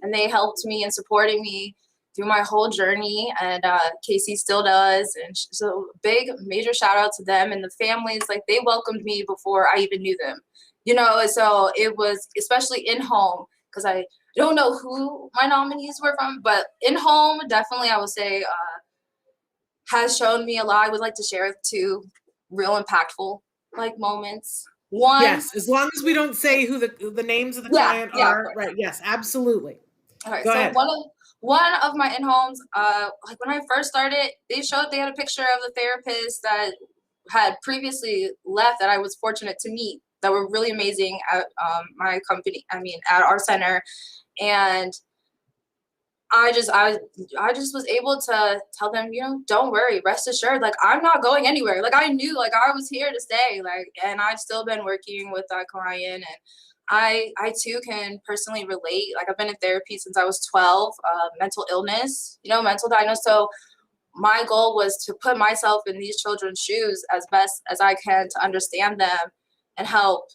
and they helped me and supported me through my whole journey. And Casey still does. And so big, major shout out to them and the families. Like, they welcomed me before I even knew them, you know? So it was, especially in home, because I don't know who my nominees were from, but in home, definitely I would say has shown me a lot. I would like to share two real impactful like moments. One, yes, as long as we don't say who the names of the client are, right? Yes, absolutely. All right. Go ahead. One of my in-homes, like when I first started, they had a picture of the therapist that had previously left that I was fortunate to meet, that were really amazing at my company. I mean, at our center. And I just was able to tell them, you know, don't worry, rest assured, like, I'm not going anywhere. Like, I knew, like, I was here to stay, like, and I've still been working with that client. And I too can personally relate. Like, I've been in therapy since I was 12, mental illness, you know, mental diagnosis. So my goal was to put myself in these children's shoes as best as I can to understand them and help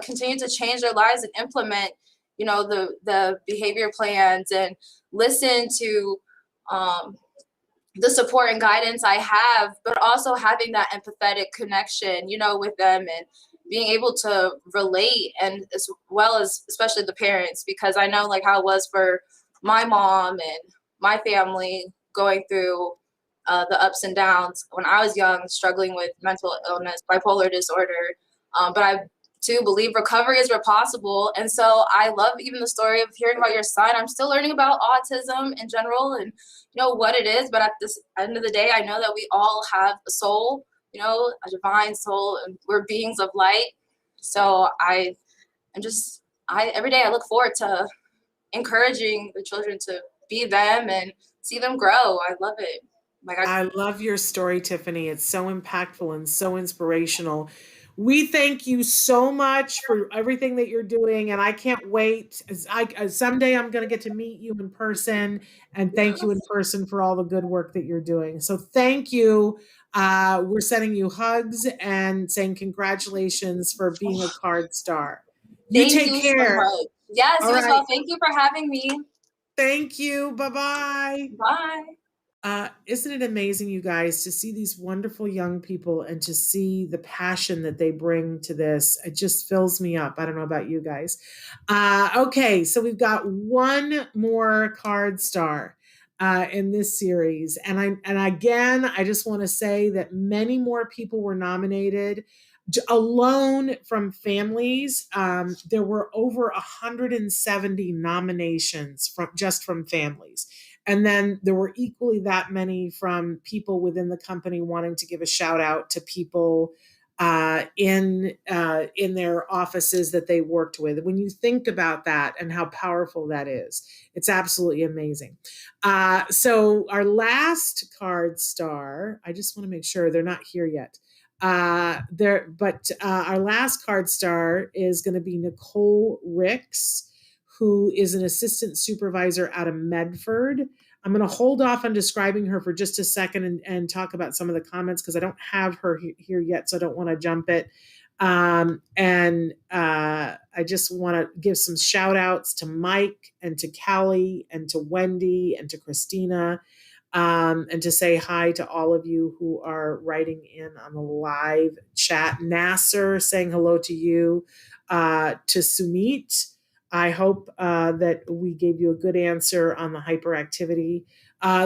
continue to change their lives and implement, the behavior plans and listen to the support and guidance I have, but also having that empathetic connection, with them and being able to relate, and as well as especially the parents, because I know like how it was for my mom and my family going through the ups and downs when I was young, struggling with mental illness, bipolar disorder. But I too believe recovery is possible. And so I love even the story of hearing about your son. I'm still learning about autism in general and what it is. But at this end of the day, I know that we all have a soul, a divine soul, and we're beings of light. So every day I look forward to encouraging the children to be them and see them grow. I love it. I love your story, Tiffany. It's so impactful and so inspirational. We thank you so much for everything that you're doing, and I can't wait. Someday I'm going to get to meet you in person, and thank you in person for all the good work that you're doing. So thank you. We're sending you hugs and saying congratulations for being a card star. You take care. So much. Yes, all you right. as well. Thank you for having me. Thank you. Bye-bye. Bye. Isn't it amazing, you guys, to see these wonderful young people and to see the passion that they bring to this? It just fills me up. I don't know about you guys. Okay, so we've got one more card star in this series. And again, I just want to say that many more people were nominated. Alone from families, there were over 170 nominations from families. And then there were equally that many from people within the company wanting to give a shout out to people in their offices that they worked with. When you think about that and how powerful that is, it's absolutely amazing. So our last card star, I just want to make sure they're not here yet. Our last card star is going to be Nicole Ricks, who is an assistant supervisor out of Medford. I'm going to hold off on describing her for just a second and talk about some of the comments because I don't have her here yet, so I don't want to jump it. I just want to give some shout outs to Mike and to Callie and to Wendy and to Christina, and to say hi to all of you who are writing in on the live chat. Nasser saying hello to you, to Sumit. I hope that we gave you a good answer on the hyperactivity.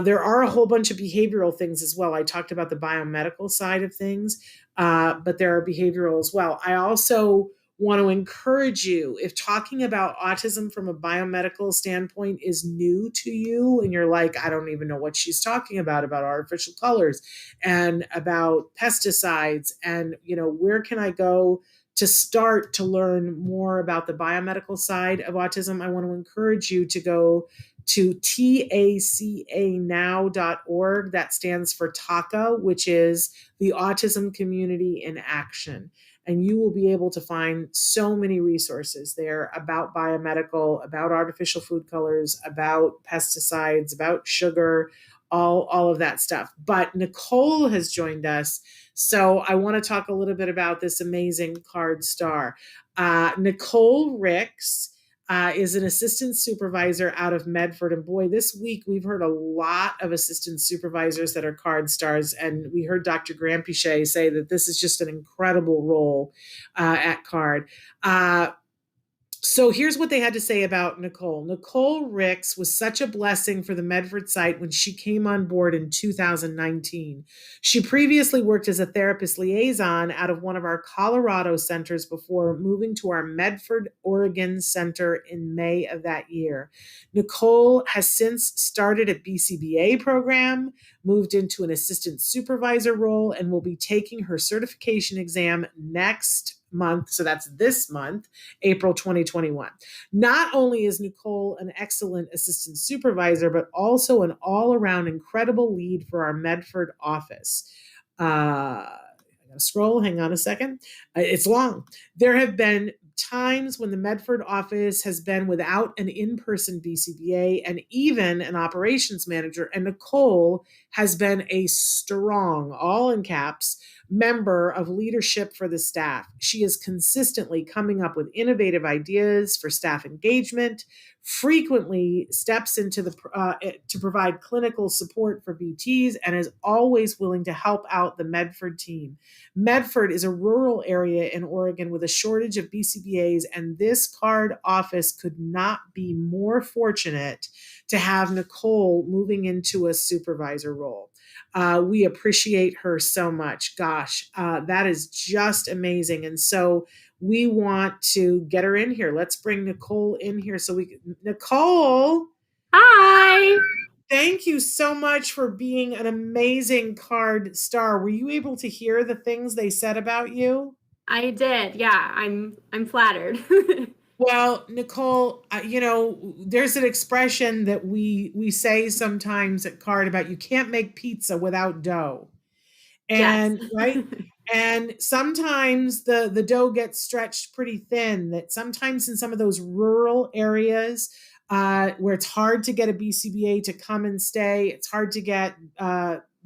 There are a whole bunch of behavioral things as well. I talked about the biomedical side of things, but there are behavioral as well. I also want to encourage you, if talking about autism from a biomedical standpoint is new to you and you're like, I don't even know what she's talking about artificial colors and about pesticides and, where can I go to start to learn more about the biomedical side of autism, I want to encourage you to go to tacanow.org. That stands for TACA, which is the Autism Community in Action. And you will be able to find so many resources there about biomedical, about artificial food colors, about pesticides, about sugar, all of that stuff. But Nicole has joined us. So I want to talk a little bit about this amazing card star. Nicole Ricks is an assistant supervisor out of Medford. And boy, this week we've heard a lot of assistant supervisors that are card stars. And we heard Dr. Grampiche say that this is just an incredible role at CARD. So here's what they had to say about Nicole. Nicole Ricks was such a blessing for the Medford site when she came on board in 2019. She previously worked as a therapist liaison out of one of our Colorado centers before moving to our Medford, Oregon center in May of that year. Nicole has since started a BCBA program, moved into an assistant supervisor role, and will be taking her certification exam next month. So that's this month, April 2021. Not only is Nicole an excellent assistant supervisor, but also an all-around incredible lead for our Medford office. I gotta scroll, hang on a second. It's long. There have been times when the Medford office has been without an in-person BCBA and even an operations manager, and Nicole has been a strong, all in caps, member of leadership for the staff. She is consistently coming up with innovative ideas for staff engagement, frequently steps into to provide clinical support for BTs, and is always willing to help out the Medford team. Medford is a rural area in Oregon with a shortage of BCBAs, and this card office could not be more fortunate to have Nicole moving into a supervisor role. We appreciate her so much. Gosh, that is just amazing. And so we want to get her in here. Let's bring Nicole in here Nicole. Hi. Thank you so much for being an amazing card star. Were you able to hear the things they said about you? I did. Yeah, I'm flattered. Well, Nicole, there's an expression that we say sometimes at Card about you can't make pizza without dough. And yes. right. And sometimes the dough gets stretched pretty thin, that sometimes in some of those rural areas where it's hard to get a BCBA to come and stay, it's hard to get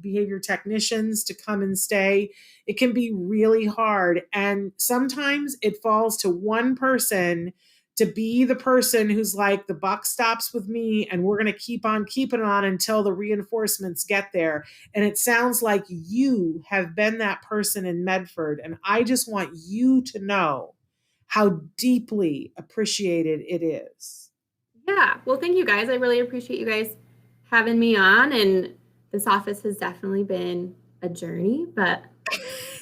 behavior technicians to come and stay. It can be really hard. And sometimes it falls to one person to be the person who's like, the buck stops with me and we're going to keep on keeping on until the reinforcements get there. And it sounds like you have been that person in Medford. And I just want you to know how deeply appreciated it is. Yeah. Well, thank you guys. I really appreciate you guys having me on. And this office has definitely been a journey, but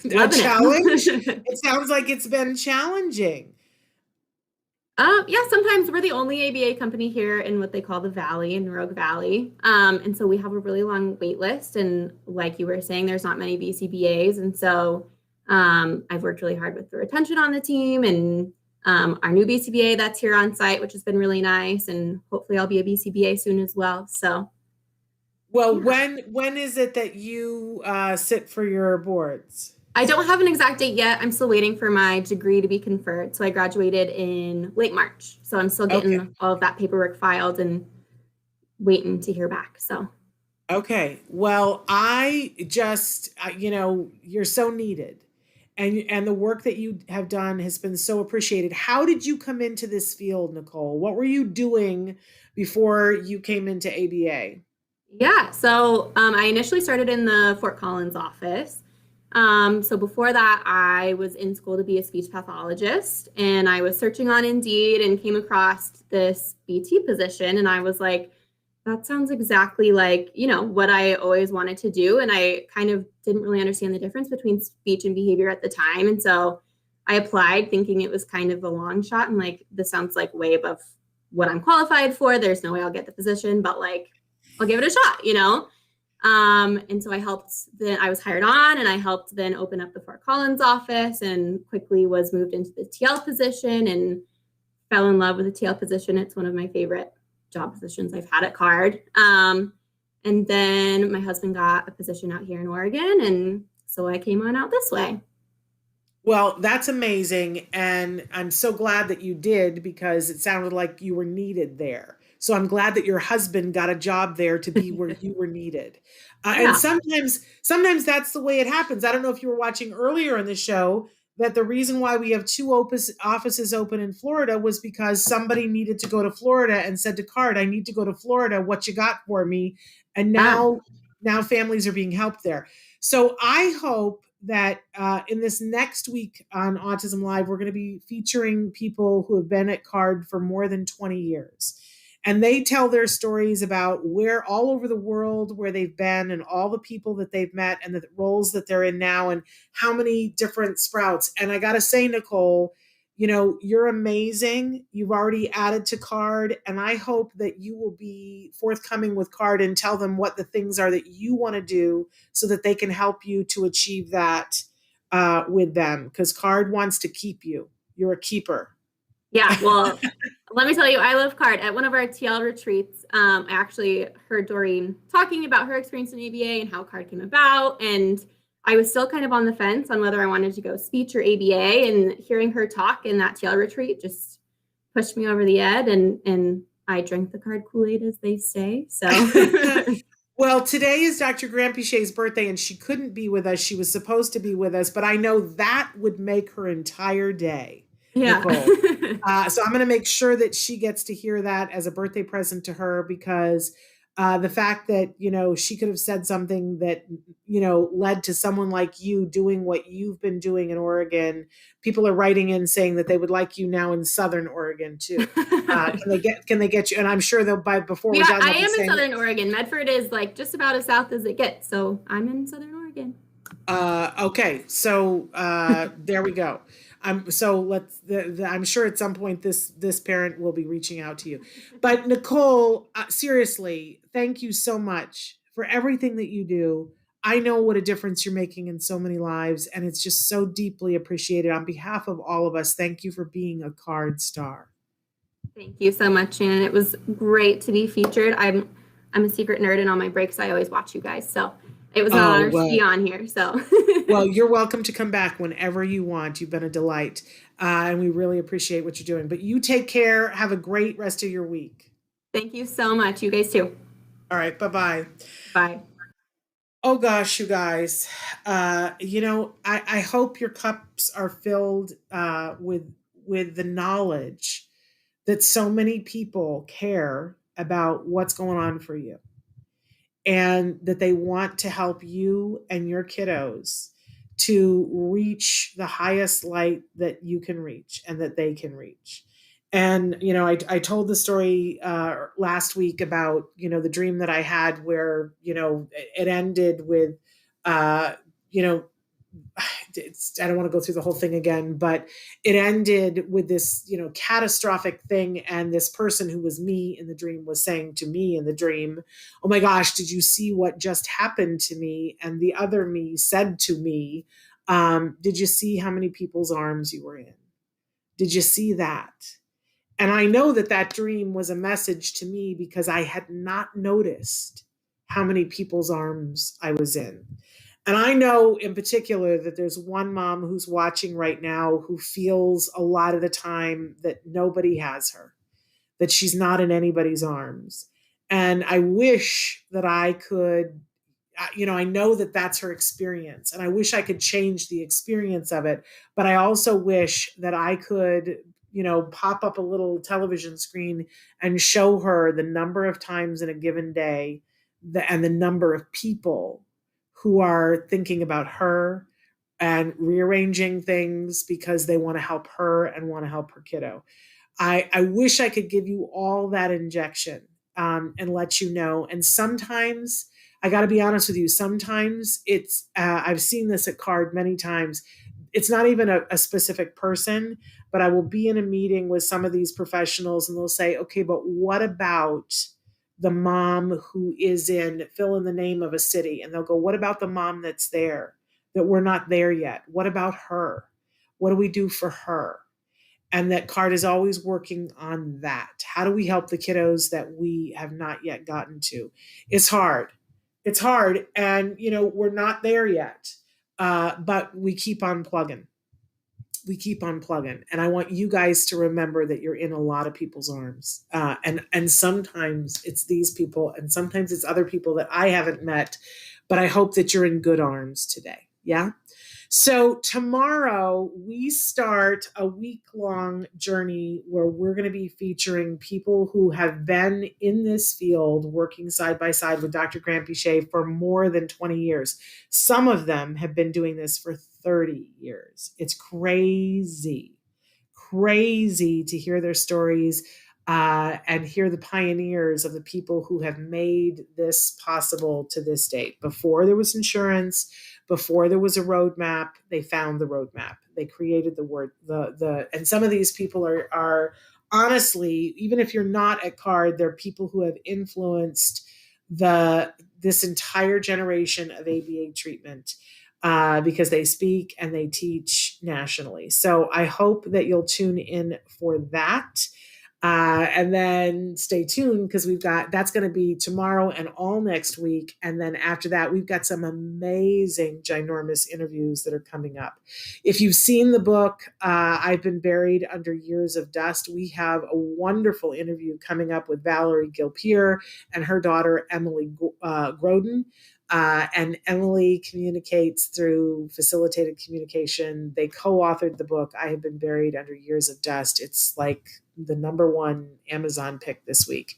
a challenge. It sounds like it's been challenging. Yeah, sometimes we're the only ABA company here in what they call the Valley, in Rogue Valley. And so we have a really long wait list. And like you were saying, there's not many BCBAs. And so I've worked really hard with the retention on the team and our new BCBA that's here on site, which has been really nice. And hopefully I'll be a BCBA soon as well. So. Well, yeah. When is it that you sit for your boards? I don't have an exact date yet. I'm still waiting for my degree to be conferred. So I graduated in late March. So I'm still getting all of that paperwork filed and waiting to hear back. So. Okay. Well, I just, you're so needed. And the work that you have done has been so appreciated. How did you come into this field, Nicole? What were you doing before you came into ABA? Yeah. So I initially started in the Fort Collins office. So before that, I was in school to be a speech pathologist, and I was searching on Indeed and came across this BT position. And I was like, that sounds exactly like, what I always wanted to do. And I kind of didn't really understand the difference between speech and behavior at the time. And so I applied thinking it was kind of a long shot. And like, this sounds like way above what I'm qualified for. There's no way I'll get the position, but like, I'll give it a shot, And so I was hired on, and I helped then open up the Fort Collins office and quickly was moved into the TL position and fell in love with the TL position. It's one of my favorite job positions I've had at Card. And then my husband got a position out here in Oregon. And so I came on out this way. Well, that's amazing. And I'm so glad that you did, because it sounded like you were needed there. So I'm glad that your husband got a job there to be where you were needed. Yeah. And sometimes that's the way it happens. I don't know if you were watching earlier in the show that the reason why we have two offices open in Florida was because somebody needed to go to Florida and said to Card, I need to go to Florida. What you got for me? And now families are being helped there. So I hope that in this next week on Autism Live, we're going to be featuring people who have been at Card for more than 20 years. And they tell their stories about where all over the world where they've been and all the people that they've met and the roles that they're in now and how many different sprouts. And I got to say, Nicole, you're amazing. You've already added to Card. And I hope that you will be forthcoming with Card and tell them what the things are that you want to do so that they can help you to achieve that with them. Because Card wants to keep you. You're a keeper. Yeah, well, let me tell you, I love Card. At one of our TL retreats, I actually heard Doreen talking about her experience in ABA and how Card came about. And I was still kind of on the fence on whether I wanted to go speech or ABA. And hearing her talk in that TL retreat just pushed me over the edge. And I drank the Card Kool-Aid, as they say. So Well, today is Dr. Granpichet's birthday, and she couldn't be with us. She was supposed to be with us, but I know that would make her entire day, Yeah. Nicole. So I'm going to make sure that she gets to hear that as a birthday present to her, because the fact that, she could have said something that, led to someone like you doing what you've been doing in Oregon. People are writing in saying that they would like you now in Southern Oregon too. Can they get you? And I'm sure before we're done, I they'll be am in saying, Southern Oregon. Medford is like just about as south as it gets. So I'm in Southern Oregon. Okay, so there we go. So I'm sure at some point this parent will be reaching out to you. But Nicole, seriously, thank you so much for everything that you do. I know what a difference you're making in so many lives, and it's just so deeply appreciated. On behalf of all of us, thank you for being a card star. Thank you so much, Shannon. It was great to be featured. I'm a secret nerd, and on my breaks, I always watch you guys. So it was an honor to be on here. So well, you're welcome to come back whenever you want. You've been a delight, and we really appreciate what you're doing. But you take care. Have a great rest of your week. Thank you so much. You guys too. All right. Bye-bye. Bye. Oh gosh, you guys. I hope your cups are filled with the knowledge that so many people care about what's going on for you, and that they want to help you and your kiddos to reach the highest light that you can reach and that they can reach. And, I told the story last week about, the dream that I had where, it ended with, I don't want to go through the whole thing again, but it ended with this, catastrophic thing. And this person who was me in the dream was saying to me in the dream, "Oh my gosh, did you see what just happened to me?" And the other me said to me, "Did you see how many people's arms you were in? Did you see that?" And I know that dream was a message to me because I had not noticed how many people's arms I was in. And I know in particular that there's one mom who's watching right now who feels a lot of the time that nobody has her, that she's not in anybody's arms. And I wish that I could, I know that that's her experience, and I wish I could change the experience of it. But I also wish that I could, pop up a little television screen and show her the number of times in a given day and the number of people who are thinking about her and rearranging things because they want to help her and want to help her kiddo. I wish I could give you all that injection and let you know. And sometimes, I got to be honest with you, sometimes it's, I've seen this at CARD many times. It's not even a specific person, but I will be in a meeting with some of these professionals and they'll say, "Okay, but what about the mom who is in fill in the name of a city?" And they'll go, "What about the mom that's there, that we're not there yet? What about her? What do we do for her?" And that CARD is always working on that. How do we help the kiddos that we have not yet gotten to? It's hard. It's hard. And, we're not there yet. But we keep on plugging. We keep on plugging. And I want you guys to remember that you're in a lot of people's arms. And sometimes it's these people, and sometimes it's other people that I haven't met. But I hope that you're in good arms today. Yeah? So tomorrow we start a week-long journey where we're going to be featuring people who have been in this field working side by side with Dr. Granpichet for more than 20 years. Some of them have been doing this for 30 years. It's crazy to hear their stories and hear the pioneers of the people who have made this possible to this date. Before there was insurance, before there was a roadmap, they found the roadmap. They created and some of these people are honestly, even if you're not at CARD, they're people who have influenced this entire generation of ABA treatment because they speak and they teach nationally. So I hope that you'll tune in for that. And then stay tuned because that's going to be tomorrow and all next week. And then after that, we've got some amazing, ginormous interviews that are coming up. If you've seen the book, I've Been Buried Under Years of Dust, we have a wonderful interview coming up with Valerie Gilpier and her daughter, Emily Groden. And Emily communicates through facilitated communication. They co-authored the book, I Have Been Buried Under Years of Dust. It's like the #1 Amazon pick this week.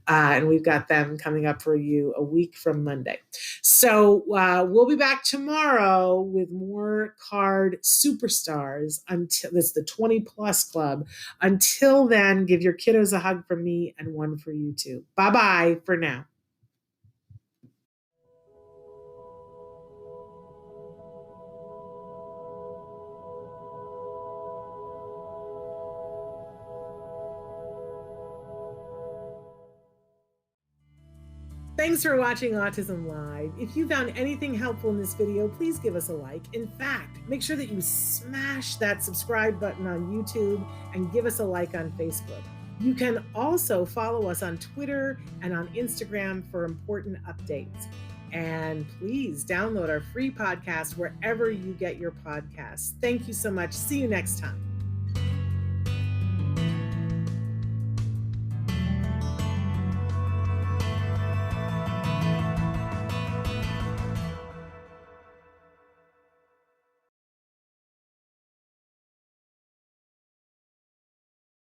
And we've got them coming up for you a week from Monday. So we'll be back tomorrow with more card superstars until it's the 20 plus club. Until then, give your kiddos a hug from me and one for you too. Bye-bye for now. Thanks for watching Autism Live. If you found anything helpful in this video, please give us a like. In fact, make sure that you smash that subscribe button on YouTube and give us a like on Facebook. You can also follow us on Twitter and on Instagram for important updates. And please download our free podcast wherever you get your podcasts. Thank you so much. See you next time.